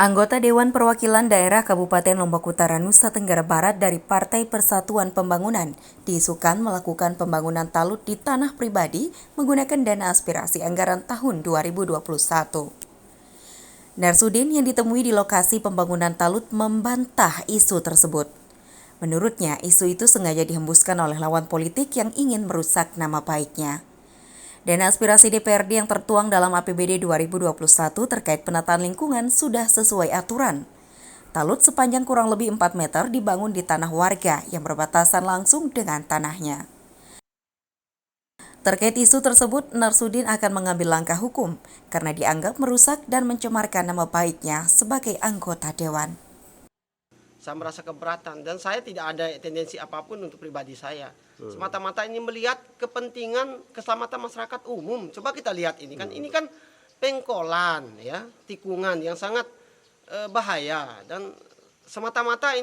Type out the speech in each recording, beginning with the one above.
Anggota Dewan Perwakilan Daerah Kabupaten Lombok Utara, Nusa Tenggara Barat dari Partai Persatuan Pembangunan diisukan melakukan pembangunan talut di tanah pribadi menggunakan dana aspirasi anggaran tahun 2021. Narsudin yang ditemui di lokasi pembangunan talut membantah isu tersebut. Menurutnya, isu itu sengaja dihembuskan oleh lawan politik yang ingin merusak nama baiknya. Dana aspirasi DPRD yang tertuang dalam APBD 2021 terkait penataan lingkungan sudah sesuai aturan. Talut sepanjang kurang lebih 4 meter dibangun di tanah warga yang berbatasan langsung dengan tanahnya. Terkait isu tersebut, Narsudin akan mengambil langkah hukum karena dianggap merusak dan mencemarkan nama baiknya sebagai anggota dewan. Saya merasa keberatan dan saya tidak ada tendensi apapun untuk pribadi saya. Semata-mata ini melihat kepentingan keselamatan masyarakat umum. Coba kita lihat ini kan pengkolan ya, tikungan yang sangat bahaya dan semata-mata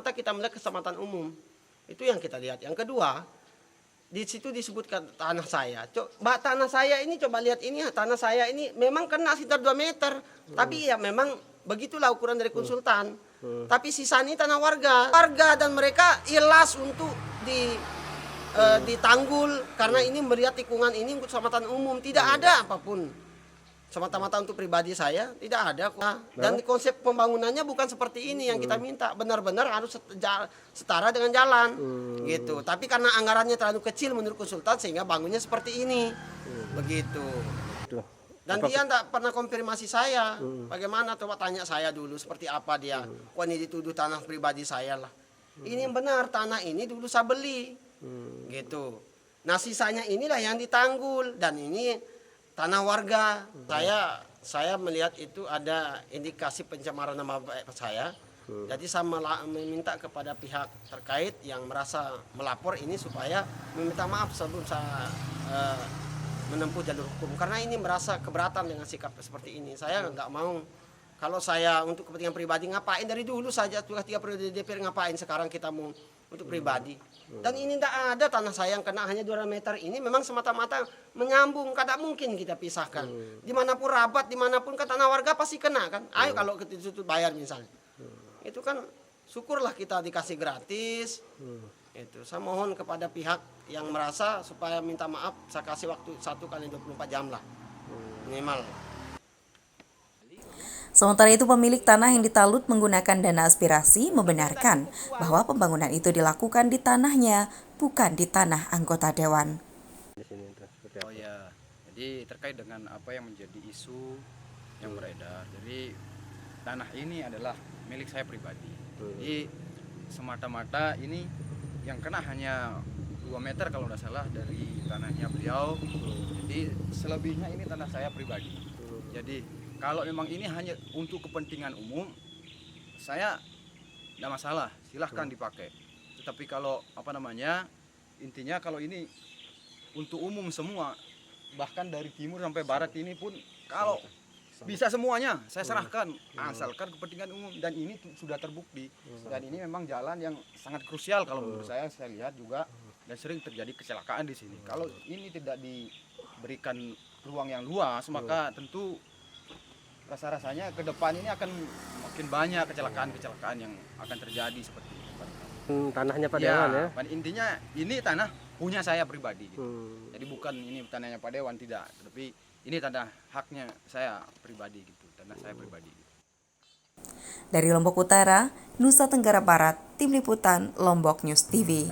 kita melihat keselamatan umum. Itu yang kita lihat. Yang kedua, di situ disebutkan tanah saya. Coba tanah saya ini coba lihat ini tanah saya ini memang kena sekitar 2 meter. Tapi ya memang begitulah ukuran dari konsultan. Tapi sisa ini tanah warga. Warga dan mereka ikhlas untuk ditanggul karena ini melihat tikungan ini untuk keselamatan umum. Tidak ada apapun. Semata-mata untuk pribadi saya tidak ada. Dan konsep pembangunannya bukan seperti ini yang kita minta. Benar-benar harus setara dengan jalan. Gitu. Tapi karena anggarannya terlalu kecil menurut konsultan sehingga bangunnya seperti ini. Begitu. Dan dia tidak pernah konfirmasi saya. Bagaimana, coba tanya saya dulu seperti apa dia. Wah, ini dituduh tanah pribadi saya lah. Ini yang benar, tanah ini dulu saya beli. Gitu. Nah sisanya inilah yang ditanggul. Dan ini tanah warga. Saya melihat itu ada indikasi pencemaran nama baik saya. Jadi saya meminta kepada pihak terkait yang merasa melapor ini supaya meminta maaf sebelum saya menempuh jalur hukum, karena ini merasa keberatan dengan sikap seperti ini. Saya nggak mau, kalau saya untuk kepentingan pribadi ngapain dari dulu saja tugas 3 periode DPR, ngapain sekarang kita mau untuk pribadi. Dan ini tidak ada tanah saya yang kena hanya 2 meter ini memang semata-mata menyambung, tidak mungkin kita pisahkan. Dimanapun rabat, dimanapun kan tanah warga pasti kena kan. Ayo kalau kita bayar misalnya, itu kan syukurlah kita dikasih gratis. Itu saya mohon kepada pihak yang merasa supaya minta maaf, saya kasih waktu 1 kali 24 jam lah minimal. Sementara itu pemilik tanah yang ditalut menggunakan dana aspirasi membenarkan bahwa pembangunan itu dilakukan di tanahnya, bukan di tanah anggota dewan. Oh ya, jadi terkait dengan apa yang menjadi isu yang beredar. Jadi tanah ini adalah milik saya pribadi. Jadi semata-mata ini yang kena hanya 2 meter kalau tidak salah dari tanahnya beliau. Jadi selebihnya ini tanah saya pribadi. Jadi kalau memang ini hanya untuk kepentingan umum, saya tidak masalah, silahkan dipakai. Tetapi kalau intinya kalau ini untuk umum semua, bahkan dari timur sampai barat ini pun kalau bisa semuanya saya serahkan, asalkan kepentingan umum, dan ini sudah terbukti. Dan ini memang jalan yang sangat krusial kalau menurut saya lihat juga, dan sering terjadi kecelakaan di sini. Kalau ini tidak diberikan ruang yang luas, maka tentu rasa-rasanya ke depan ini akan makin banyak kecelakaan-kecelakaan yang akan terjadi seperti ini. Tanahnya Pak Dewan ya? Intinya ini tanah punya saya pribadi gitu. Jadi bukan ini tanahnya Pak Dewan, tidak, tapi ini tanah haknya saya pribadi gitu, tanah saya pribadi. Dari Lombok Utara, Nusa Tenggara Barat, Tim Liputan Lombok News TV.